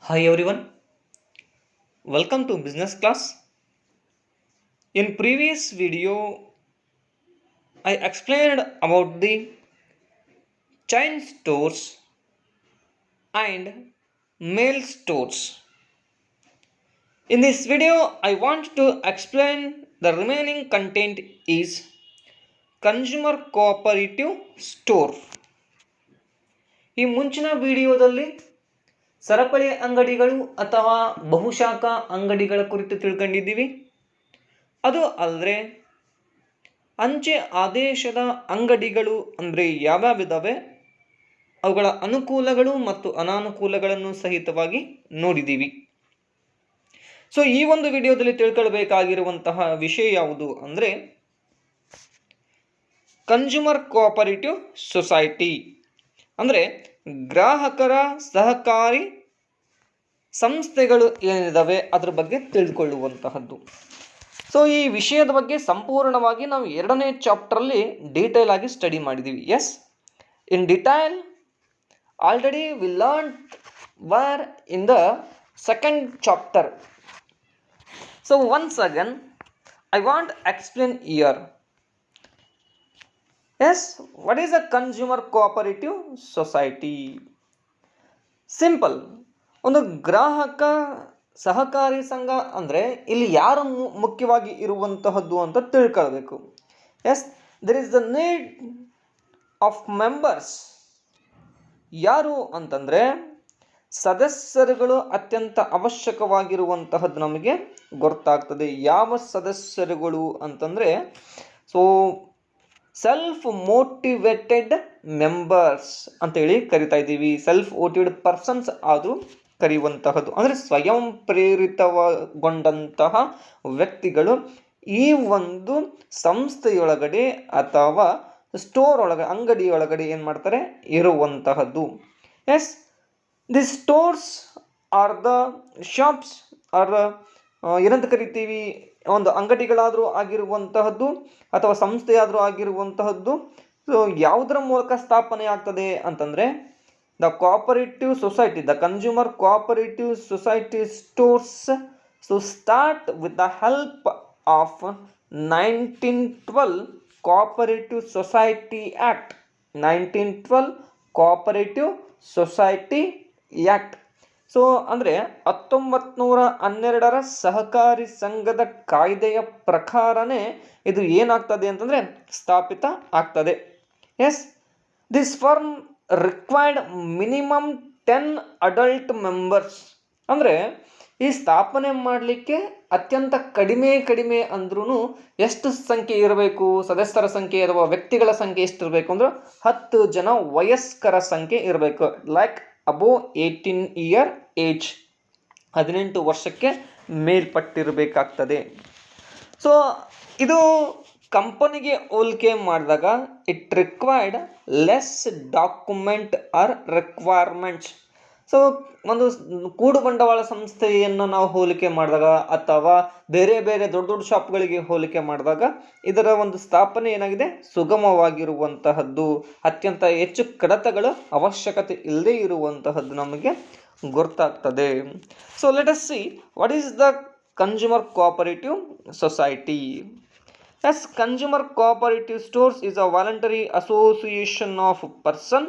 Hi everyone, welcome to business class. In previous video, I explained about the chain stores and mail stores. In this video, I want to explain the remaining content is consumer cooperative store. ಈ ಮುಂಚಿನ ವಿಡಿಯೋದಲ್ಲಿ ಸರಪಳಿ ಅಂಗಡಿಗಳು ಅಥವಾ ಬಹುಶಾಖಾ ಅಂಗಡಿಗಳ ಕುರಿತು ತಿಳ್ಕೊಂಡಿದ್ದೀವಿ. ಅದು ಅಲ್ಲದೆ ಅಂಚೆ ಆದೇಶದ ಅಂಗಡಿಗಳು ಅಂದರೆ ಯಾವ್ಯಾವಿದ್ದಾವೆ, ಅವುಗಳ ಅನುಕೂಲಗಳು ಮತ್ತು ಅನಾನುಕೂಲಗಳನ್ನು ಸಹಿತವಾಗಿ ನೋಡಿದ್ದೀವಿ. ಸೊ ಈ ಒಂದು ವಿಡಿಯೋದಲ್ಲಿ ತಿಳ್ಕೊಳ್ಬೇಕಾಗಿರುವಂತಹ ವಿಷಯ ಯಾವುದು ಅಂದರೆ ಕನ್ಸ್ಯೂಮರ್ ಕೋಆಪರೇಟಿವ್ ಸೊಸೈಟಿ ಅಂದರೆ ಗ್ರಾಹಕರ ಸಹಕಾರಿ ಸಂಸ್ಥೆಗಳು ಏನಿದಾವೆ ಅದ್ರ ಬಗ್ಗೆ ತಿಳಿದುಕೊಳ್ಳುವಂತಹದ್ದು. ಸೊ ಈ ವಿಷಯದ ಬಗ್ಗೆ ಸಂಪೂರ್ಣವಾಗಿ ನಾವು 2ನೇ ಚಾಪ್ಟರಲ್ಲಿ ಡೀಟೇಲ್ ಆಗಿ ಸ್ಟಡಿ ಮಾಡಿದ್ದೀವಿ. Yes, in detail already we learn were in the 2nd chapter. So once again I want to explain here. Yes, what is a consumer cooperative society? Simple. ಒಂದು ಗ್ರಾಹಕ ಸಹಕಾರಿ ಸಂಘ ಅಂದರೆ ಇಲ್ಲಿ ಯಾರು ಮುಖ್ಯವಾಗಿ ಇರುವಂತಹದ್ದು ಅಂತ ತಿಳ್ಕೊಳ್ಬೇಕು. Yes, there is the need of members. ಯಾರು ಅಂತಂದರೆ ಸದಸ್ಯರುಗಳು ಅತ್ಯಂತ ಅವಶ್ಯಕವಾಗಿರುವಂತಹದ್ದು ನಮಗೆ ಗೊತ್ತಾಗ್ತದೆ. ಯಾವ ಸದಸ್ಯರುಗಳು ಅಂತಂದರೆ ಸೆಲ್ಫ್ ಮೋಟಿವೇಟೆಡ್ ಮೆಂಬರ್ಸ್ ಅಂತೇಳಿ ಕರಿತಾ ಇದ್ದೀವಿ. ಸೆಲ್ಫ್ ಮೋಟಿವೇಟೆಡ್ ಪರ್ಸನ್ಸ್ ಆದರೂ ಕರೆಯುವಂತಹದ್ದು ಅಂದರೆ ಸ್ವಯಂ ಪ್ರೇರಿತಗೊಂಡಂತಹ ವ್ಯಕ್ತಿಗಳು ಈ ಒಂದು ಸಂಸ್ಥೆಯೊಳಗಡೆ ಅಥವಾ ಸ್ಟೋರ್ ಒಳಗಡೆ ಅಂಗಡಿಯೊಳಗಡೆ ಏನು ಮಾಡ್ತಾರೆ ಇರುವಂತಹದ್ದು. Yes, the stores or the shops are ಏನಂತ ಕರಿತೀವಿ, ಒಂದು ಅಂಗಡಿಗಳಾದರೂ ಆಗಿರುವಂತಹದ್ದು ಅಥವಾ ಸಂಸ್ಥೆಯಾದರೂ ಆಗಿರುವಂತಹದ್ದು. ಸೊ ಯಾವುದರ ಮೂಲಕ ಸ್ಥಾಪನೆ ಆಗ್ತದೆ ಅಂತಂದರೆ the cooperative society, the consumer cooperative society stores so start with the help of 1912 cooperative society act. 1912 cooperative society act. So ಅಂದರೆ 1912ರ ಸಹಕಾರಿ ಸಂಘದ ಕಾಯ್ದೆಯ ಪ್ರಕಾರನೇ ಇದು ಏನಾಗ್ತದೆ ಅಂತಂದರೆ ಸ್ಥಾಪಿತ ಆಗ್ತದೆ. Yes, this firm required minimum 10 adult members. ಅಂದರೆ ಈ ಸ್ಥಾಪನೆ ಮಾಡಲಿಕ್ಕೆ ಅತ್ಯಂತ ಕಡಿಮೆ ಅಂದ್ರೂ ಎಷ್ಟು ಸಂಖ್ಯೆ ಇರಬೇಕು, ಸದಸ್ಯರ ಸಂಖ್ಯೆ ಅಥವಾ ವ್ಯಕ್ತಿಗಳ ಸಂಖ್ಯೆ ಎಷ್ಟು ಇರಬೇಕು ಅಂದ್ರೆ 10 ಜನ ವಯಸ್ಕರ ಸಂಖ್ಯೆ ಇರಬೇಕು. ಲೈಕ್ ಅಬೋವ್ 18 ಇಯರ್ ಏಜ್, 18 ವರ್ಷಕ್ಕೆ ಮೇಲ್ಪಟ್ಟಿರಬೇಕಾಗ್ತದೆ. ಸೊ ಇದು ಕಂಪನಿಗೆ ಹೋಲಿಕೆ ಮಾಡಿದಾಗ it required less document or requirements. So ಒಂದು ಕೂಡು ಬಂಡವಾಳ ಸಂಸ್ಥೆಯನ್ನು ನಾವು ಹೋಲಿಕೆ ಮಾಡಿದಾಗ ಅಥವಾ ಬೇರೆ ದೊಡ್ಡ ಶಾಪ್ಗಳಿಗೆ ಹೋಲಿಕೆ ಮಾಡಿದಾಗ ಇದರ ಒಂದು ಸ್ಥಾಪನೆ ಏನಾಗಿದೆ ಸುಗಮವಾಗಿರುವಂತಹದ್ದು, ಅತ್ಯಂತ ಹೆಚ್ಚು ಕಡತಗಳ ಅವಶ್ಯಕತೆ ಇಲ್ಲದೆ ಇರುವಂತಹದ್ದು ನಮಗೆ ಗೊತ್ತಾಗ್ತದೆ. So let us see what is the consumer cooperative society. As consumer cooperative stores is a voluntary association of person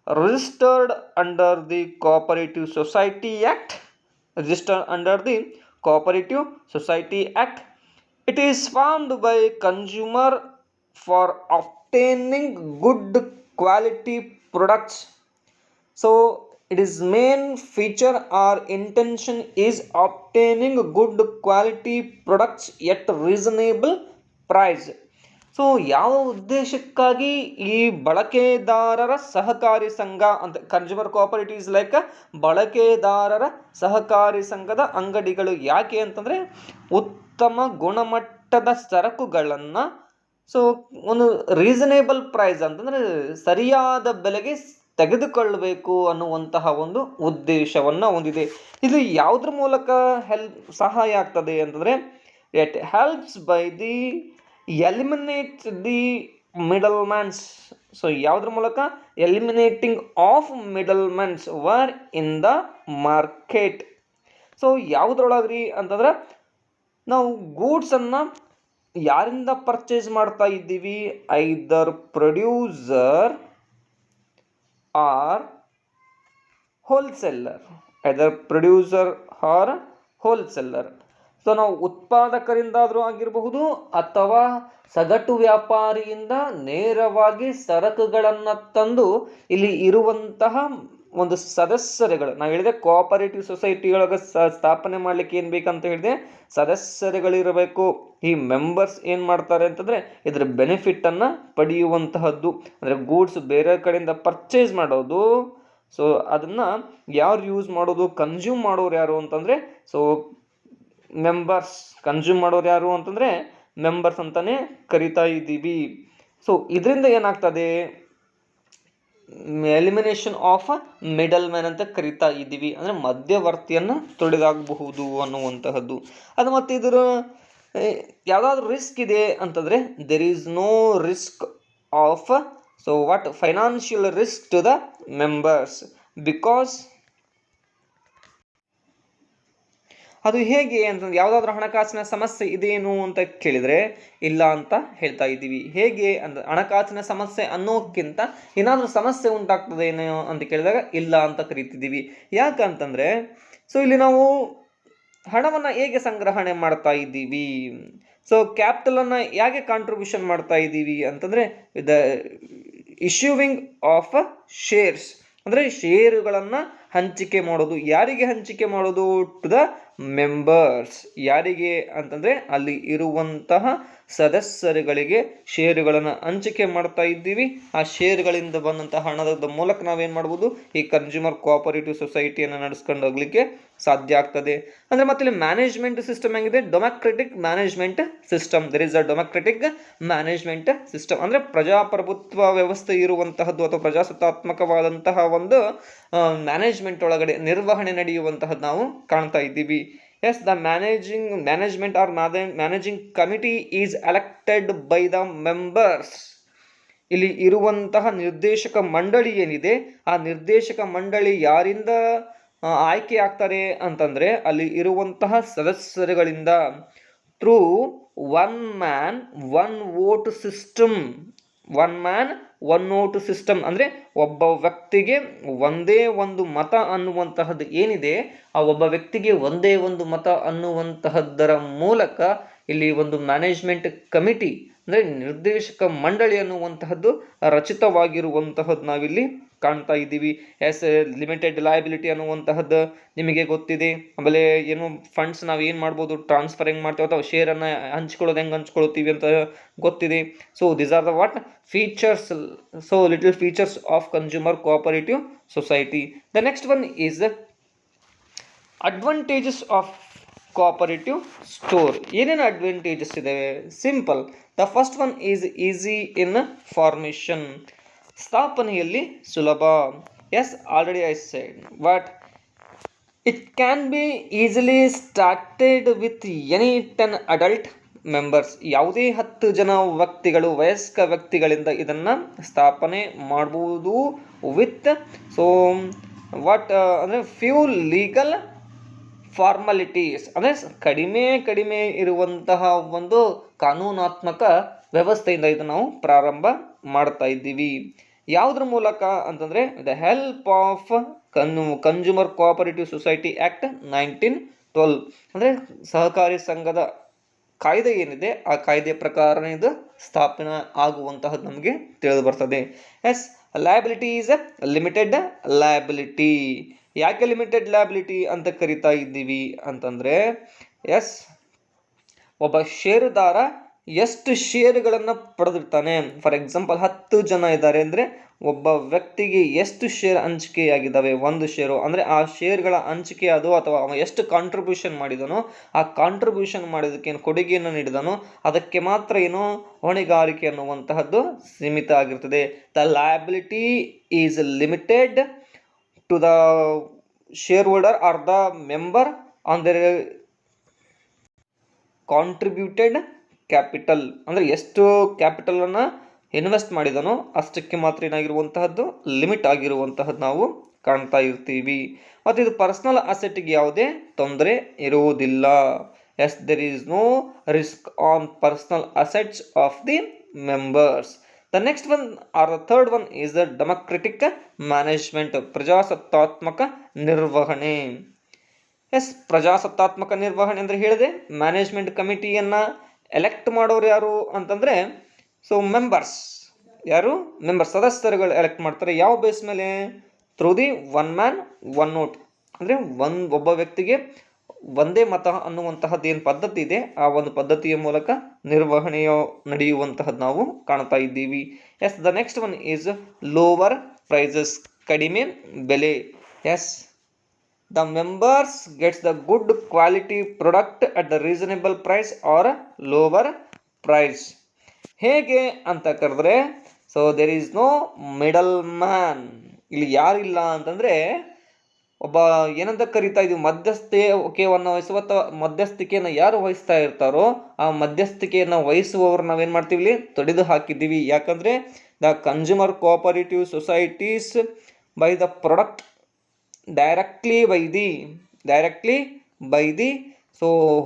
registered under the Cooperative Society Act. Registered under the Cooperative Society Act. It is formed by consumer for obtaining good quality products. So its main feature or intention is obtaining good quality products at reasonable price. So ಯಾವ ಉದ್ದೇಶಕ್ಕಾಗಿ ಈ ಬಳಕೆದಾರರ ಸಹಕಾರಿ ಸಂಘ ಅಂತ consumer cooperative is like ಬಳಕೆದಾರರ ಸಹಕಾರಿ ಸಂಘದ ಅಂಗಡಿಗಳು ಯಾಕೆ ಅಂತಂದರೆ ಉತ್ತಮ ಗುಣಮಟ್ಟದ ಸರಕುಗಳನ್ನು ಸೊ ಒಂದು ರೀಸನೇಬಲ್ ಪ್ರೈಸ್ ಅಂತಂದರೆ ಸರಿಯಾದ ಬೆಲೆಗೆ ತೆಗೆದುಕೊಳ್ಳಬೇಕು ಅನ್ನುವಂತಹ ಒಂದು ಉದ್ದೇಶವನ್ನು ಹೊಂದಿದೆ. ಇದು ಯಾವುದ್ರ ಮೂಲಕ ಸಹಾಯ ಆಗ್ತದೆ ಅಂತಂದರೆ it helps by the eliminate the middlemen. So ಯಾವುದ್ರ ಮೂಲಕ eliminating of middlemens were in the market. So ಯಾವುದ್ರೊಳಗ್ರಿ ಅಂತಂದ್ರೆ ನಾವು ಗೂಡ್ಸನ್ನು ಯಾರಿಂದ ಪರ್ಚೇಸ್ ಮಾಡ್ತಾ ಇದ್ದೀವಿ, either producer or wholesaler, either producer or wholesaler. So ನಾವು ಉತ್ಪಾದಕರಿಂದಾದರೂ ಆಗಿರಬಹುದು ಅಥವಾ ಸಗಟು ವ್ಯಾಪಾರಿಯಿಂದ ನೇರವಾಗಿ ಸರಕುಗಳನ್ನು ತಂದು ಇಲ್ಲಿ ಇರುವಂತಹ ಒಂದು ಸದಸ್ಯರುಗಳು, ನಾವು ಹೇಳಿದೆ ಕೋಆಪರೇಟಿವ್ ಸೊಸೈಟಿಯೊಳಗೆ ಸ್ಥಾಪನೆ ಮಾಡ್ಲಿಕ್ಕೆ ಏನು ಬೇಕಂತ ಹೇಳಿದೆ, ಸದಸ್ಯರುಗಳಿರಬೇಕು. ಈ ಮೆಂಬರ್ಸ್ ಏನು ಮಾಡ್ತಾರೆ ಅಂತಂದರೆ ಇದರ ಬೆನಿಫಿಟನ್ನು ಪಡೆಯುವಂತಹದ್ದು, ಅಂದರೆ ಗೂಡ್ಸ್ ಬೇರೆ ಕಡೆಯಿಂದ ಪರ್ಚೇಸ್ ಮಾಡೋದು. ಸೊ ಅದನ್ನು ಯಾರು ಯೂಸ್ ಮಾಡೋದು, ಕನ್ಸ್ಯೂಮ್ ಮಾಡೋರು ಯಾರು ಅಂತಂದರೆ ಸೊ ಮೆಂಬರ್ಸ್. ಕನ್ಸ್ಯೂಮ್ ಮಾಡೋರು ಯಾರು ಅಂತಂದರೆ ಮೆಂಬರ್ಸ್ ಅಂತಲೇ ಕರಿತಾ ಇದ್ದೀವಿ. ಸೊ ಇದರಿಂದ ಏನಾಗ್ತದೆ, ಎಲಿಮಿನೇಷನ್ ಆಫ್ ಮಿಡಲ್ ಮ್ಯಾನ್ ಅಂತ ಕರಿತಾ ಇದ್ದೀವಿ, ಅಂದರೆ ಮಧ್ಯವರ್ತಿಯನ್ನು ತೊಡೆದಾಗಬಹುದು ಅನ್ನುವಂತಹದ್ದು. ಅದು ಮತ್ತು ಇದರ ಯಾವುದಾದ್ರೂ ರಿಸ್ಕ್ ಇದೆ ಅಂತಂದರೆ there is no risk of so what financial risk to the members, because ಅದು ಹೇಗೆ ಅಂತಂದ್ರೆ ಯಾವುದಾದ್ರೂ ಹಣಕಾಸಿನ ಸಮಸ್ಯೆ ಇದೇನು ಅಂತ ಕೇಳಿದರೆ ಇಲ್ಲ ಅಂತ ಹೇಳ್ತಾ ಇದ್ದೀವಿ. ಹೇಗೆ ಅಂತ ಹಣಕಾಸಿನ ಸಮಸ್ಯೆ ಅನ್ನೋಕ್ಕಿಂತ ಏನಾದರೂ ಸಮಸ್ಯೆ ಉಂಟಾಗ್ತದೇನೋ ಅಂತ ಕೇಳಿದಾಗ ಇಲ್ಲ ಅಂತ ಕರಿತಿದ್ದೀವಿ. ಯಾಕಂತಂದರೆ ಸೊ ಇಲ್ಲಿ ನಾವು ಹಣವನ್ನು ಹೇಗೆ ಸಂಗ್ರಹಣೆ ಮಾಡ್ತಾ ಇದ್ದೀವಿ, ಸೊ ಕ್ಯಾಪಿಟಲನ್ನು ಹೇಗೆ ಕಾಂಟ್ರಿಬ್ಯೂಷನ್ ಮಾಡ್ತಾ ಇದ್ದೀವಿ ಅಂತಂದರೆ ದ ಇಶ್ಯೂವಿಂಗ್ ಆಫ್ ಶೇರ್ಸ್, ಅಂದರೆ ಷೇರುಗಳನ್ನು ಹಂಚಿಕೆ ಮಾಡೋದು. ಯಾರಿಗೆ ಹಂಚಿಕೆ ಮಾಡೋದು? To the members. ಯಾರಿಗೆ ಅಂತಂದರೆ ಅಲ್ಲಿ ಇರುವಂತಹ ಸದಸ್ಯರುಗಳಿಗೆ ಷೇರುಗಳನ್ನು ಹಂಚಿಕೆ ಮಾಡ್ತಾ ಇದ್ದೀವಿ. ಆ ಷೇರುಗಳಿಂದ ಬಂದಂತಹ ಹಣದ ಮೂಲಕ ನಾವೇನು ಮಾಡ್ಬೋದು, ಈ ಕನ್ಸ್ಯೂಮರ್ ಕೋಆಪರೇಟಿವ್ ಸೊಸೈಟಿಯನ್ನು ನಡೆಸ್ಕೊಂಡು ಹೋಗ್ಲಿಕ್ಕೆ ಸಾಧ್ಯ ಆಗ್ತದೆ. ಅಂದರೆ ಮತ್ತೆ ಇಲ್ಲಿ ಮ್ಯಾನೇಜ್ಮೆಂಟ್ ಸಿಸ್ಟಮ್ ಹೆಂಗಿದೆ, democratic management system. There is a democratic management system, ಅಂದರೆ ಪ್ರಜಾಪ್ರಭುತ್ವ ವ್ಯವಸ್ಥೆ ಇರುವಂತಹದ್ದು ಅಥವಾ ಪ್ರಜಾಸತ್ತಾತ್ಮಕವಾದಂತಹ ಒಂದು ಮ್ಯಾನೇಜ್ಮೆಂಟ್ ಒಳಗಡೆ ನಿರ್ವಹಣೆ ನಡೆಯುವಂತಹದ್ದು ನಾವು ಕಾಣ್ತಾ ಇದ್ದೀವಿ. Yes, the management or managing committee is elected by the members. ಇಲ್ಲಿ ಇರುವಂತಹ ನಿರ್ದೇಶಕ ಮಂಡಳಿ ಏನಿದೆ, ಆ ನಿರ್ದೇಶಕ ಮಂಡಳಿ ಯಾರಿಂದ ಆಯ್ಕೆ ಆಗ್ತಾರೆ ಅಂತಂದರೆ ಅಲ್ಲಿ ಇರುವಂತಹ ಸದಸ್ಯರುಗಳಿಂದ. Through one man one vote system. One man one vote system ಅಂದರೆ ಒಬ್ಬ ವ್ಯಕ್ತಿಗೆ ಒಂದೇ ಒಂದು ಮತ ಅನ್ನುವಂತಹದ್ದು ಏನಿದೆ, ಆ ಒಬ್ಬ ವ್ಯಕ್ತಿಗೆ ಒಂದೇ ಒಂದು ಮತ ಅನ್ನುವಂತಹದ್ದರ ಮೂಲಕ ಇಲ್ಲಿ ಒಂದು ಮ್ಯಾನೇಜ್ಮೆಂಟ್ ಕಮಿಟಿ ಅಂದರೆ ನಿರ್ದೇಶಕ ಮಂಡಳಿ ಅನ್ನುವಂತಹದ್ದು ರಚಿತವಾಗಿರುವಂತಹದ್ದು ನಾವಿಲ್ಲಿ ಕಾಣ್ತಾ ಇದ್ದೀವಿ. ಎಸ್, ಲಿಮಿಟೆಡ್ ಲಯಬಿಲಿಟಿ ಅನ್ನುವಂತಹದ್ದು ನಿಮಗೆ ಗೊತ್ತಿದೆ. ಆಮೇಲೆ ಏನು ಫಂಡ್ಸ್ ನಾವು ಏನು ಮಾಡ್ಬೋದು, ಟ್ರಾನ್ಸ್ಫರ್ ಹೆಂಗೆ ಮಾಡ್ತೇವೆ ಅಥವಾ ಶೇರನ್ನು ಹಂಚ್ಕೊಳ್ಳೋದು ಹೆಂಗೆ ಹಂಚ್ಕೊಳ್ತೀವಿ ಅಂತ ಗೊತ್ತಿದೆ. So these are the what features, so little features of consumer cooperative society. The next one is advantages of cooperative store. ಏನೇನು ಅಡ್ವಾಂಟೇಜಸ್ ಇದಾವೆ? Simple. The first one is easy in formation. ಸ್ಥಾಪನೆಯಲ್ಲಿ ಸುಲಭ. Yes, already I said, but it can be easily started with any 10 adult members. ಯಾವುದೇ 10 ಜನ ವ್ಯಕ್ತಿಗಳು, ವಯಸ್ಕ ವ್ಯಕ್ತಿಗಳಿಂದ ಇದನ್ನು ಸ್ಥಾಪನೆ ಮಾಡ್ಬೋದು. ವಿತ್ ಸೊ ವಾಟ್ ಅಂದರೆ ಫ್ಯೂ ಲೀಗಲ್ ಫಾರ್ಮಾಲಿಟೀಸ್, ಅಂದರೆ ಕಡಿಮೆ ಇರುವಂತಹ ಒಂದು ಕಾನೂನಾತ್ಮಕ ವ್ಯವಸ್ಥೆಯಿಂದ ಇದನ್ನು ನಾವು ಪ್ರಾರಂಭ ಮಾಡ್ತಾ ಇದ್ದೀವಿ. ಯಾವುದ್ರ ಮೂಲಕ ಅಂತಂದರೆ the help of consumer cooperative society act 1912, ಅಂದರೆ ಸಹಕಾರಿ ಸಂಘದ ಕಾಯ್ದೆ ಏನಿದೆ ಆ ಕಾಯ್ದೆ ಪ್ರಕಾರ ಇದು ಸ್ಥಾಪನೆ ಆಗುವಂತಹದ್ದು ನಮಗೆ ತಿಳಿದು ಬರ್ತದೆ. Yes, liability is limited liability. ಯಾಕೆ ಲಿಮಿಟೆಡ್ ಲಯಬಿಲಿಟಿ ಅಂತ ಕರಿತಾ ಇದ್ದೀವಿ ಅಂತಂದರೆ, ಎಸ್, ಒಬ್ಬ ಷೇರುದಾರ ಎಷ್ಟು ಷೇರುಗಳನ್ನು ಪಡೆದಿರ್ತಾನೆ. ಫಾರ್ ಎಕ್ಸಾಂಪಲ್ 10 ಜನ ಇದ್ದಾರೆ ಅಂದರೆ ಒಬ್ಬ ವ್ಯಕ್ತಿಗೆ ಎಷ್ಟು ಶೇರ್ ಹಂಚಿಕೆಯಾಗಿದ್ದಾವೆ, 1 ಶೇರು ಅಂದರೆ ಆ ಶೇರ್ಗಳ ಹಂಚಿಕೆ ಅದು, ಅಥವಾ ಅವ ಎಷ್ಟು ಕಾಂಟ್ರಿಬ್ಯೂಷನ್ ಮಾಡಿದನೋ ಆ ಕಾಂಟ್ರಿಬ್ಯೂಷನ್ ಮಾಡಿದಕ್ಕೆ ಏನು ಕೊಡುಗೆಯನ್ನು ನೀಡಿದನೋ ಅದಕ್ಕೆ ಮಾತ್ರ ಏನು ಹೊಣೆಗಾರಿಕೆ ಅನ್ನುವಂತಹದ್ದು ಸೀಮಿತ ಆಗಿರ್ತದೆ. The liability is limited to the shareholder or the member on their contributed capital. ಅಂದರೆ ಎಷ್ಟು ಕ್ಯಾಪಿಟಲನ್ನು ಇನ್ವೆಸ್ಟ್ ಮಾಡಿದನೋ ಅಷ್ಟಕ್ಕೆ ಮಾತ್ರ ಏನಾಗಿರುವಂತಹದ್ದು ಲಿಮಿಟ್ ಆಗಿರುವಂತಹದ್ದು ನಾವು ಕಾಣ್ತಾ ಇರ್ತೀವಿ. ಮತ್ತು ಇದು ಪರ್ಸನಲ್ ಅಸೆಟ್ಗೆ ಯಾವುದೇ ತೊಂದರೆ ಇರುವುದಿಲ್ಲ. Yes, there is no risk on personal assets of the members. The next one or the third one is the democratic management, ಪ್ರಜಾಸತ್ತಾತ್ಮಕ ನಿರ್ವಹಣೆ. ಎಸ್, ಪ್ರಜಾಸತ್ತಾತ್ಮಕ ನಿರ್ವಹಣೆ ಅಂದರೆ ಹೇಳಿದೆ, ಮ್ಯಾನೇಜ್ಮೆಂಟ್ ಕಮಿಟಿಯನ್ನು ಎಲೆಕ್ಟ್ ಮಾಡೋರು ಯಾರು ಅಂತಂದರೆ ಮೆಂಬರ್ಸ್. ಯಾರು? ಮೆಂಬರ್ಸ್, ಸದಸ್ಯರುಗಳು ಎಲೆಕ್ಟ್ ಮಾಡ್ತಾರೆ. ಯಾವ ಬೇಸ್ ಮೇಲೆ? Through the one man one vote, ಅಂದರೆ ಒಬ್ಬ ವ್ಯಕ್ತಿಗೆ ಒಂದೇ ಮತ ಅನ್ನುವಂತಹದ್ದು ಏನು ಪದ್ಧತಿ ಇದೆ, ಆ ಒಂದು ಪದ್ಧತಿಯ ಮೂಲಕ ನಿರ್ವಹಣೆಯ ನಡೆಯುವಂತಹದ್ದು ನಾವು ಕಾಣ್ತಾ ಇದ್ದೀವಿ. Yes, the next one is lower prices, ಕಡಿಮೆ ಬೆಲೆ. Yes, the members gets the good quality product at the reasonable price or lower price. ಹೇಗೆ ಅಂತ ಕರೆದ್ರೆ there is no middle man. ಇಲ್ಲಿ ಯಾರಿಲ್ಲ ಅಂತಂದ್ರೆ ಒಬ್ಬ ಏನಂತ ಕರಿತಾ ಇದೀವಿ, ಮಧ್ಯಸ್ಥಿಕೆಯನ್ನು ವಹಿಸುವ ಅಥವಾ ಮಧ್ಯಸ್ಥಿಕೆಯನ್ನು ಯಾರು ವಹಿಸ್ತಾ ಇರ್ತಾರೋ ಆ ಮಧ್ಯಸ್ಥಿಕೆಯನ್ನು ವಹಿಸುವವರು ನಾವೇನ್ ಮಾಡ್ತೀವಿ, ಇಲ್ಲಿ ತೊಡೆದು ಹಾಕಿದ್ದೀವಿ. ಯಾಕಂದ್ರೆ the consumer cooperative societies by the product directly by the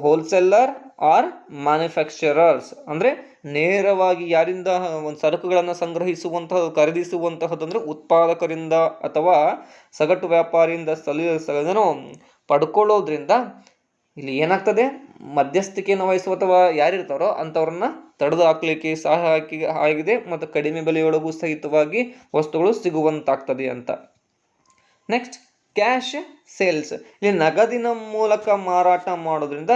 wholesaler or manufacturers. ಅಂದರೆ ನೇರವಾಗಿ ಯಾರಿಂದ ಒಂದು ಸರಕುಗಳನ್ನು ಸಂಗ್ರಹಿಸುವಂತಹ ಖರೀದಿಸುವಂತಹದ್ದು ಅಂದರೆ ಉತ್ಪಾದಕರಿಂದ ಅಥವಾ ಸಗಟು ವ್ಯಾಪಾರಿಯಿಂದ ಪಡ್ಕೊಳ್ಳೋದ್ರಿಂದ ಇಲ್ಲಿ ಏನಾಗ್ತದೆ, ಮಧ್ಯಸ್ಥಿಕೆಯನ್ನು ವಹಿಸುವ ಅಥವಾ ಯಾರಿರ್ತಾರೋ ಅಂಥವ್ರನ್ನ ತಡೆದು ಹಾಕ್ಲಿಕ್ಕೆ ಸಹಾಯ ಆಗಿದೆ ಮತ್ತು ಕಡಿಮೆ ಬೆಲೆಯೊಳಗೂ ಸಹಿತವಾಗಿ ವಸ್ತುಗಳು ಸಿಗುವಂತಾಗ್ತದೆ ಅಂತ. Next, cash sales. ಇಲ್ಲಿ ನಗದಿನ ಮೂಲಕ ಮಾರಾಟ ಮಾಡೋದ್ರಿಂದ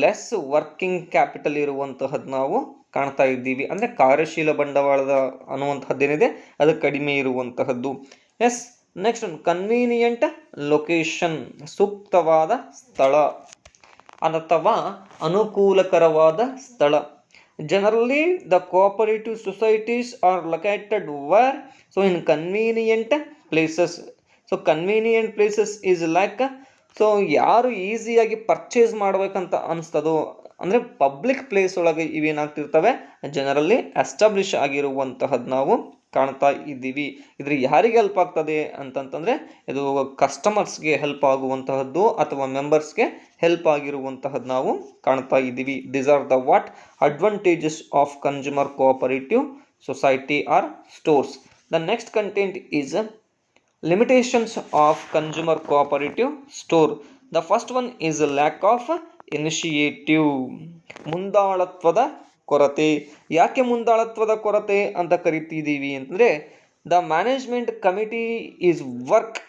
ಲೆಸ್ ವರ್ಕಿಂಗ್ ಕ್ಯಾಪಿಟಲ್ ಇರುವಂತಹದ್ದು ನಾವು ಕಾಣ್ತಾ ಇದ್ದೀವಿ. ಅಂದರೆ ಕಾರ್ಯಶೀಲ ಬಂಡವಾಳದ ಅನ್ನುವಂಥದ್ದೇನಿದೆ ಅದು ಕಡಿಮೆ ಇರುವಂತಹದ್ದು. ಎಸ್, ನೆಕ್ಸ್ಟ್ ಕನ್ವೀನಿಯಂಟ್ ಲೊಕೇಶನ್, ಸೂಕ್ತವಾದ ಸ್ಥಳ ಅಥವಾ ಅನುಕೂಲಕರವಾದ ಸ್ಥಳ. Generally the cooperative societies are located where in convenient places. Convenient places is like ಯಾರು ಈಸಿಯಾಗಿ ಪರ್ಚೇಸ್ ಮಾಡ್ಬೇಕಂತ ಅನಿಸ್ತದೋ, ಅಂದರೆ ಪಬ್ಲಿಕ್ ಪ್ಲೇಸ್ ಒಳಗೆ ಇವೇನಾಗ್ತಿರ್ತವೆ ಜನರಲ್ಲಿ ಎಸ್ಟಾಬ್ಲಿಷ್ ಆಗಿರುವಂತಹದ್ದು ನಾವು ಕಾಣ್ತಾ ಇದ್ದೀವಿ. ಇದ್ರ ಯಾರಿಗೆ ಹೆಲ್ಪ್ ಆಗ್ತದೆ ಅಂತಂತಂದರೆ ಇದು ಕಸ್ಟಮರ್ಸ್ಗೆ ಹೆಲ್ಪ್ ಆಗುವಂತಹದ್ದು ಅಥವಾ ಮೆಂಬರ್ಸ್ಗೆ ಹೆಲ್ಪ್ ಆಗಿರುವಂತಹದ್ದು ನಾವು ಕಾಣ್ತಾ ಇದ್ದೀವಿ. These are the what advantages of consumer cooperative society R stores. The next content is limitations of consumer cooperative store. The first one is a lack of initiative, ಮುಂದಾಳತ್ವದ ಕೊರತೆ. ಯಾಕೆ ಮುಂದಾಳತ್ವದ ಕೊರತೆ ಅಂತ ಕರಿತಿದ್ದೀವಿ ಅಂತಂದರೆ the management committee is work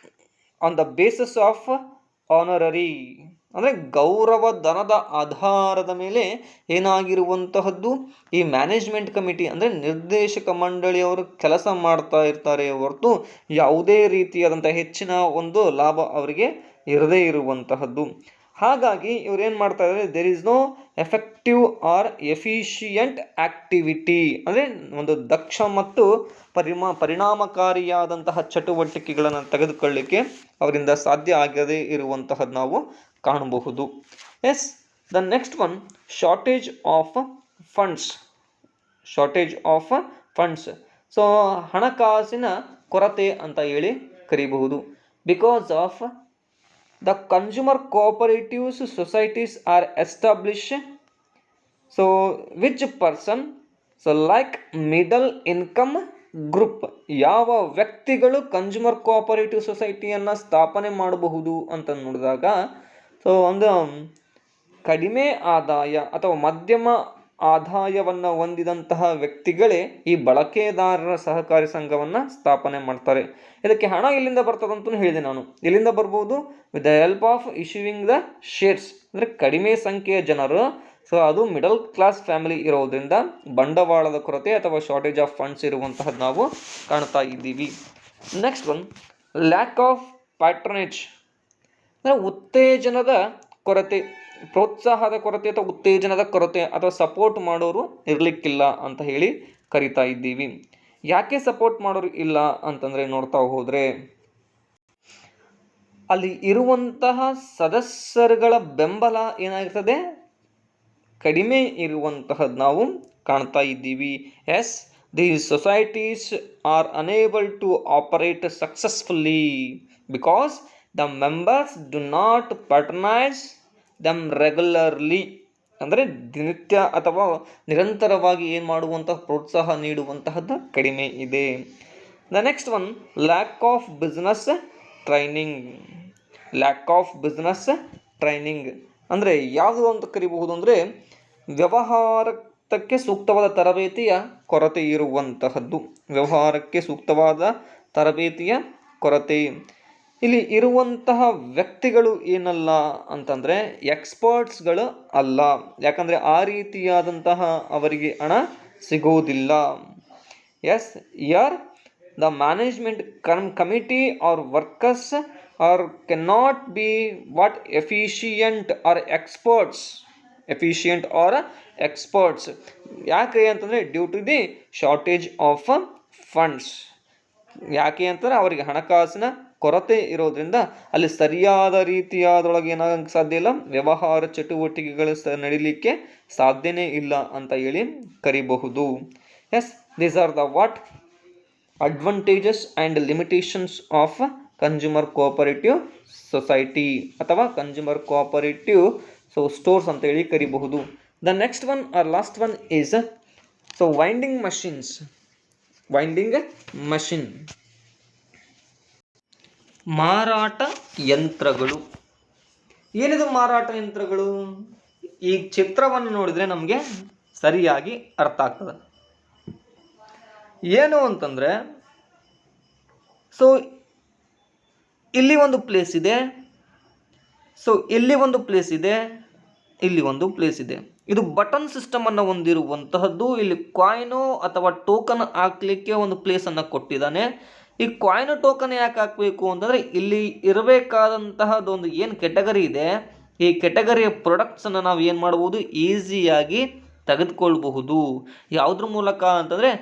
on the basis of honorary, ಅಂದರೆ ಗೌರವ ಧನದ ಆಧಾರದ ಮೇಲೆ ಏನಾಗಿರುವಂತಹದ್ದು ಈ ಮ್ಯಾನೇಜ್ಮೆಂಟ್ ಕಮಿಟಿ ಅಂದರೆ ನಿರ್ದೇಶಕ ಮಂಡಳಿಯವರು ಕೆಲಸ ಮಾಡ್ತಾ ಇರ್ತಾರೆ ಹೊರತು ಯಾವುದೇ ರೀತಿಯಾದಂಥ ಹೆಚ್ಚಿನ ಒಂದು ಲಾಭ ಅವರಿಗೆ ಇರದೇ ಇರುವಂತಹದ್ದು. ಹಾಗಾಗಿ ಇವರೇನು ಮಾಡ್ತಾ ಇದ್ದಾರೆ, there is no effective or efficient activity, ಅಂದರೆ ಒಂದು ದಕ್ಷ ಮತ್ತು ಪರಿಣಾಮಕಾರಿಯಾದಂತಹ ಚಟುವಟಿಕೆಗಳನ್ನು ತೆಗೆದುಕೊಳ್ಳಿಕ್ಕೆ ಅವರಿಂದ ಸಾಧ್ಯ ಆಗದೇ ಇರುವಂತಹದ್ದು ನಾವು ಕಾಣಬಹುದು. Yes, the next one shortage of funds. ಹಣಕಾಸಿನ ಕೊರತೆ ಅಂತ ಹೇಳಿ ಕರೀಬಹುದು. Because of the consumer cooperatives societies are establish which person like middle income group. ಯಾವ ವ್ಯಕ್ತಿಗಳು ಕನ್ಸ್ಯೂಮರ್ ಕೋಆಪರೇಟಿವ್ ಸೊಸೈಟಿಯನ್ನು ಸ್ಥಾಪನೆ ಮಾಡಬಹುದು ಅಂತ ನೋಡಿದಾಗ ಒಂದು ಕಡಿಮೆ ಆದಾಯ ಅಥವಾ ಮಧ್ಯಮ ಆದಾಯವನ್ನು ಹೊಂದಿದಂತಹ ವ್ಯಕ್ತಿಗಳೇ ಈ ಬಳಕೆದಾರರ ಸಹಕಾರಿ ಸಂಘವನ್ನು ಸ್ಥಾಪನೆ ಮಾಡ್ತಾರೆ. ಇದಕ್ಕೆ ಹಣ ಎಲ್ಲಿಂದ ಬರ್ತದಂತೂ ಹೇಳಿದೆ ನಾನು. ಎಲ್ಲಿಂದ ಬರ್ಬೋದು? With the help of issuing the shares. ಅಂದರೆ ಕಡಿಮೆ ಸಂಖ್ಯೆಯ ಜನರು, ಅದು ಮಿಡಲ್ ಕ್ಲಾಸ್ ಫ್ಯಾಮಿಲಿ ಇರೋದ್ರಿಂದ ಬಂಡವಾಳದ ಕೊರತೆ ಅಥವಾ ಶಾರ್ಟೇಜ್ ಆಫ್ ಫಂಡ್ಸ್ ಇರುವಂತಹದ್ದು ನಾವು ಕಾಣ್ತಾ ಇದ್ದೀವಿ. ನೆಕ್ಸ್ಟ್ ಒನ್ ಲ್ಯಾಕ್ ಆಫ್ ಪ್ಯಾಟ್ರನೇಜ್, ಅಂದರೆ ಉತ್ತೇಜನದ ಕೊರತೆ, ಪ್ರೋತ್ಸಾಹದ ಕೊರತೆ ಅಥವಾ ಉತ್ತೇಜನದ ಕೊರತೆ ಅಥವಾ ಸಪೋರ್ಟ್ ಮಾಡೋರು ಇರಲಿಕ್ಕಿಲ್ಲ ಅಂತ ಹೇಳಿ ಕರಿತಾ ಇದ್ದೀವಿ. ಯಾಕೆ ಸಪೋರ್ಟ್ ಮಾಡೋರು ಇಲ್ಲ ಅಂತಂದರೆ ನೋಡ್ತಾ ಹೋದರೆ ಅಲ್ಲಿ ಇರುವಂತಹ ಸದಸ್ಯರುಗಳ ಬೆಂಬಲ ಏನಾಗಿರ್ತದೆ, ಕಡಿಮೆ ಇರುವಂತಹದ್ದು ನಾವು ಕಾಣ್ತಾ ಇದ್ದೀವಿ. Yes, These societies are unable to operate successfully because the members do not patronize them regularly. ಅಂದರೆ ದಿನನಿತ್ಯ ಅಥವಾ ನಿರಂತರವಾಗಿ ಏನು ಮಾಡುವಂತಹ ಪ್ರೋತ್ಸಾಹ ನೀಡುವಂತಹದ್ದು ಕಡಿಮೆ ಇದೆ. The next one, lack of business training. Lack of business training ಅಂದರೆ ಯಾವುದು ಅಂತ ಕರಿಬಹುದು ಅಂದರೆ ವ್ಯವಹಾರಕ್ಕೆ ಸೂಕ್ತವಾದ ತರಬೇತಿಯ ಕೊರತೆ ಇರುವಂತಹದ್ದು. ವ್ಯವಹಾರಕ್ಕೆ ಸೂಕ್ತವಾದ ತರಬೇತಿಯ ಕೊರತೆ. ಇಲ್ಲಿ ಇರುವಂತಹ ವ್ಯಕ್ತಿಗಳು ಏನಲ್ಲ ಅಂತಂದರೆ ಎಕ್ಸ್ಪರ್ಟ್ಸ್ಗಳು ಅಲ್ಲ, ಯಾಕಂದರೆ ಆ ರೀತಿಯಾದಂತಹ ಅವರಿಗೆ ಹಣ ಸಿಗೋದಿಲ್ಲ. Yes, your the management committee or workers are cannot be what efficient or experts. Efficient or experts ಯಾಕೆ ಅಂತಂದರೆ due to the shortage of funds. ಯಾಕೆ ಅಂತಂದರೆ ಅವರಿಗೆ ಹಣಕಾಸಿನ ಕೊರತೆ ಇರೋದ್ರಿಂದ ಅಲ್ಲಿ ಸರಿಯಾದ ರೀತಿಯಾದೊಳಗೆ ಏನಾಗಕ್ಕೆ ಸಾಧ್ಯ ಇಲ್ಲ, ವ್ಯವಹಾರ ಚಟುವಟಿಕೆಗಳು ನಡೀಲಿಕ್ಕೆ ಸಾಧ್ಯನೇ ಇಲ್ಲ ಅಂತ ಹೇಳಿ ಕರಿಬಹುದು. Yes, these are the what advantages and limitations of consumer cooperative society ಅಥವಾ ಕನ್ಸ್ಯೂಮರ್ ಕೋಆಪರೇಟಿವ್ ಸ್ಟೋರ್ಸ್ ಅಂತ ಹೇಳಿ ಕರಿಬಹುದು. The next one or last one is vending machines. Vending machine, ಮಾರಾಟ ಯಂತ್ರಗಳು. ಏನಿದು ಮಾರಾಟ ಯಂತ್ರಗಳು? ಈ ಚಿತ್ರವನ್ನು ನೋಡಿದರೆ ನಮಗೆ ಸರಿಯಾಗಿ ಅರ್ಥ ಆಗ್ತದೆ. ಏನು ಅಂತಂದರೆ ಇಲ್ಲಿ ಒಂದು ಪ್ಲೇಸ್ ಇದೆ, ಇಲ್ಲಿ ಒಂದು ಪ್ಲೇಸ್ ಇದೆ, ಇಲ್ಲಿ ಒಂದು ಪ್ಲೇಸ್ ಇದೆ. ಇದು ಬಟನ್ ಸಿಸ್ಟಮ್ ಅನ್ನು ಹೊಂದಿರುವಂತಹದ್ದು. ಇಲ್ಲಿ ಕಾಯಿನು ಅಥವಾ ಟೋಕನ್ ಹಾಕ್ಲಿಕ್ಕೆ ಒಂದು ಪ್ಲೇಸ್ ಅನ್ನು ಕೊಟ್ಟಿದ್ದಾನೆ. ಈ ಕಾಯಿನ್ ಟೋಕನ್ ಯಾಕೆ ಹಾಕಬೇಕು ಅಂತಂದರೆ ಇಲ್ಲಿ ಇರಬೇಕಾದಂತಹದೊಂದು ಏನು ಕೆಟಗರಿ ಇದೆ, ಈ ಕೆಟಗರಿಯ ಪ್ರಾಡಕ್ಟ್ಸನ್ನು ನಾವು ಏನು ಮಾಡ್ಬೋದು, ಈಸಿಯಾಗಿ ತೆಗೆದುಕೊಳ್ಬಹುದು. ಯಾವುದ್ರ ಮೂಲಕ ಅಂತಂದರೆ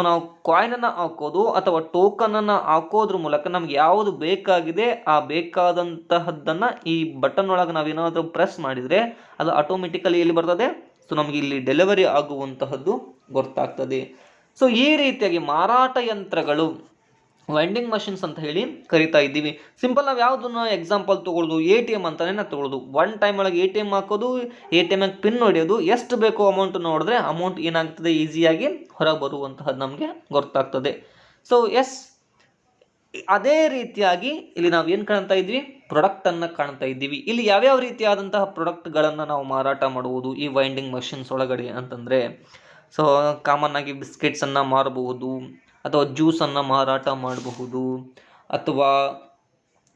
ನಾವು ಕಾಯಿನನ್ನು ಹಾಕೋದು ಅಥವಾ ಟೋಕನನ್ನು ಹಾಕೋದ್ರ ಮೂಲಕ ನಮ್ಗೆ ಯಾವುದು ಬೇಕಾಗಿದೆ ಆ ಬೇಕಾದಂತಹದ್ದನ್ನು ಈ ಬಟನ್ ಒಳಗೆ ನಾವೇನಾದರೂ ಪ್ರೆಸ್ ಮಾಡಿದರೆ ಅದು ಆಟೋಮೆಟಿಕಲಿ ಎಲ್ಲಿ ಬರ್ತದೆ, ನಮಗೆ ಇಲ್ಲಿ ಡೆಲಿವರಿ ಆಗುವಂತಹದ್ದು ಗೊತ್ತಾಗ್ತದೆ. ಈ ರೀತಿಯಾಗಿ ಮಾರಾಟ ಯಂತ್ರಗಳು ವೈಂಡಿಂಗ್ ಮಷಿನ್ಸ್ ಅಂತ ಹೇಳಿ ಕರಿತಾ ಇದ್ದೀವಿ. ಸಿಂಪಲ್ ನಾವು ಯಾವುದನ್ನು ಎಕ್ಸಾಂಪಲ್ ತೊಗೊಳ್ಳೋದು, ATM ಅಂತಲೇ ತೊಗೊಳ್ಳೋದು. ಒನ್ ಟೈಮ್ ಒಳಗೆ ATM ಹಾಕೋದು, ATM ಪಿನ್ ಹೊಡೆಯೋದು, ಎಷ್ಟು ಬೇಕೋ ಅಮೌಂಟ್ ನೋಡಿದ್ರೆ ಅಮೌಂಟ್ ಏನಾಗ್ತದೆ, ಈಸಿಯಾಗಿ ಹೊರಗೆ ಬರುವಂತಹದ್ದು ನಮಗೆ ಗೊತ್ತಾಗ್ತದೆ. ಎಸ್, ಅದೇ ರೀತಿಯಾಗಿ ಇಲ್ಲಿ ನಾವು ಏನು ಕಾಣ್ತಾ ಇದ್ವಿ, ಪ್ರಾಡಕ್ಟನ್ನು ಕಾಣ್ತಾ ಇದ್ದೀವಿ. ಇಲ್ಲಿ ಯಾವ್ಯಾವ ರೀತಿಯಾದಂತಹ ಪ್ರಾಡಕ್ಟ್ಗಳನ್ನು ನಾವು ಮಾರಾಟ ಮಾಡುವುದು ಈ ವೈಂಡಿಂಗ್ ಮಷಿನ್ಸ್ ಒಳಗಡೆ ಅಂತಂದರೆ ಕಾಮನ್ ಆಗಿ ಬಿಸ್ಕೆಟ್ಸನ್ನು ಮಾರಬಹುದು, ಅಥವಾ ಜ್ಯೂಸನ್ನು ಮಾರಾಟ ಮಾಡಬಹುದು, ಅಥವಾ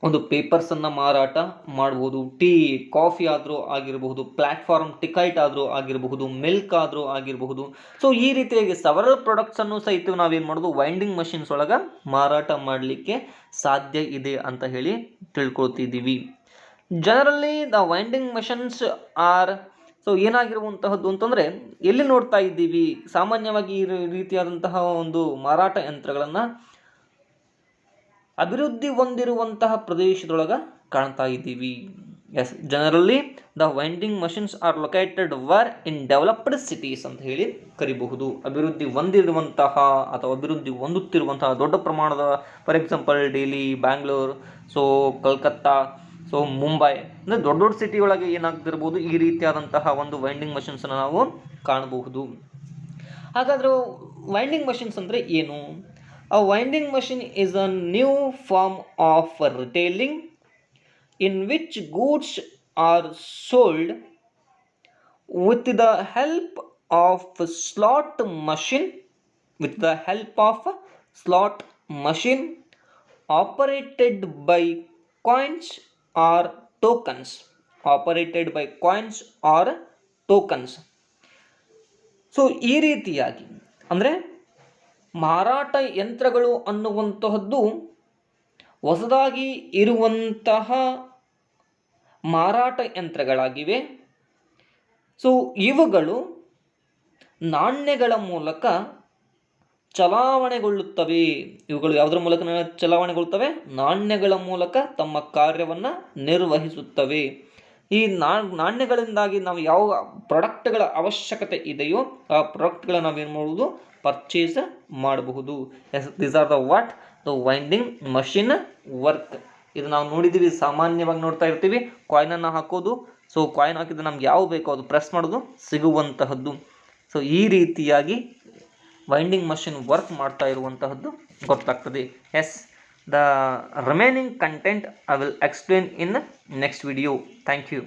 ಒಂದು ಪೇಪರ್ಸನ್ನು ಮಾರಾಟ ಮಾಡಬಹುದು, ಟೀ ಕಾಫಿ ಆದರೂ ಆಗಿರಬಹುದು, ಪ್ಲ್ಯಾಟ್ಫಾರ್ಮ್ ಟಿಕೆಟ್ ಆದರೂ ಆಗಿರಬಹುದು, ಮಿಲ್ಕ್ ಆದರೂ ಆಗಿರಬಹುದು. ಈ ರೀತಿಯಾಗಿ ಸೆವರಲ್ ಪ್ರಾಡಕ್ಟ್ಸನ್ನು ಸಹಿತ ನಾವೇನು ಮಾಡೋದು, ವೈಂಡಿಂಗ್ ಮಷಿನ್ಸ್ ಒಳಗೆ ಮಾರಾಟ ಮಾಡಲಿಕ್ಕೆ ಸಾಧ್ಯ ಇದೆ ಅಂತ ಹೇಳಿ ತಿಳ್ಕೊಳ್ತಿದ್ದೀವಿ. Generally the vending machines are ಏನಾಗಿರುವಂತಹದ್ದು ಅಂತಂದರೆ ಎಲ್ಲಿ ನೋಡ್ತಾ ಇದ್ದೀವಿ, ಸಾಮಾನ್ಯವಾಗಿ ಈ ರೀತಿಯಾದಂತಹ ಒಂದು ಮಾರಾಟ ಯಂತ್ರಗಳನ್ನು ಅಭಿವೃದ್ಧಿ ಹೊಂದಿರುವಂತಹ ಪ್ರದೇಶದೊಳಗೆ ಕಾಣ್ತಾ ಇದ್ದೀವಿ. Yes, generally the vending machines are located where in developed cities ಅಂತ ಹೇಳಿ ಕರಿಬಹುದು. ಅಭಿವೃದ್ಧಿ ಹೊಂದಿರುವಂತಹ ಅಥವಾ ಅಭಿವೃದ್ಧಿ ಹೊಂದುತ್ತಿರುವಂತಹ ದೊಡ್ಡ ಪ್ರಮಾಣದ, ಫಾರ್ ಎಕ್ಸಾಂಪಲ್ ಡೆಲ್ಲಿ, ಬ್ಯಾಂಗ್ಳೂರ್, ಕಲ್ಕತ್ತಾ, ಮುಂಬೈ ಅಂದರೆ ದೊಡ್ಡ ದೊಡ್ಡ ಸಿಟಿ ಒಳಗೆ ಏನಾಗ್ತಿರ್ಬೋದು, ಈ ರೀತಿಯಾದಂತಹ ಒಂದು ವೈಂಡಿಂಗ್ ಮಷಿನ್ಸನ್ನು ನಾವು ಕಾಣಬಹುದು. ಹಾಗಾದರೆ ವೈಂಡಿಂಗ್ ಮಷಿನ್ಸ್ ಅಂದರೆ ಏನು? A vending machine is a new form of retailing in which goods are sold with the help of slot machine operated by coins or tokens. ಈ ರೀತಿಯಾಗಿ ಅಂದರೆ ಮಾರಾಟ ಯಂತ್ರಗಳು ಅನ್ನುವಂತಹದ್ದು ಹೊಸದಾಗಿ ಇರುವಂತಹ ಮಾರಾಟ ಯಂತ್ರಗಳಾಗಿವೆ. ಇವುಗಳು ನಾಣ್ಯಗಳ ಮೂಲಕ ಚಲಾವಣೆಗೊಳ್ಳುತ್ತವೆ. ಇವುಗಳು ಯಾವುದರ ಮೂಲಕ ಚಲಾವಣೆಗೊಳ್ಳುತ್ತವೆ? ನಾಣ್ಯಗಳ ಮೂಲಕ ತಮ್ಮ ಕಾರ್ಯವನ್ನು ನಿರ್ವಹಿಸುತ್ತವೆ. ಈ ನಾಣ್ಯಗಳಿಂದಾಗಿ ನಾವು ಯಾವ ಪ್ರಾಡಕ್ಟ್ಗಳ ಅವಶ್ಯಕತೆ ಇದೆಯೋ ಆ ಪ್ರಾಡಕ್ಟ್ಗಳ ನಾವೇನು ಮಾಡುವುದು, ಪರ್ಚೇಸ್ ಮಾಡಬಹುದು. These are the what the winding machine work. ಇದು ನಾವು ನೋಡಿದ್ದೀವಿ, ಸಾಮಾನ್ಯವಾಗಿ ನೋಡ್ತಾ ಇರ್ತೀವಿ, ಕಾಯಿನನ್ನು ಹಾಕೋದು. ಸೊ ಕಾಯಿನ್ ಹಾಕಿದ್ರೆ ನಮ್ಗೆ ಯಾವ ಬೇಕೋ ಅದು ಪ್ರೆಸ್ ಮಾಡೋದು, ಸಿಗುವಂತಹದ್ದು. ಸೊ ಈ ರೀತಿಯಾಗಿ ವೈಂಡಿಂಗ್ ಮಷಿನ್ ವರ್ಕ್ ಮಾಡ್ತಾ ಇರುವಂತಹದ್ದು ಗೊತ್ತಾಗ್ತದೆ. Yes, the remaining content I will explain in next video. Thank you.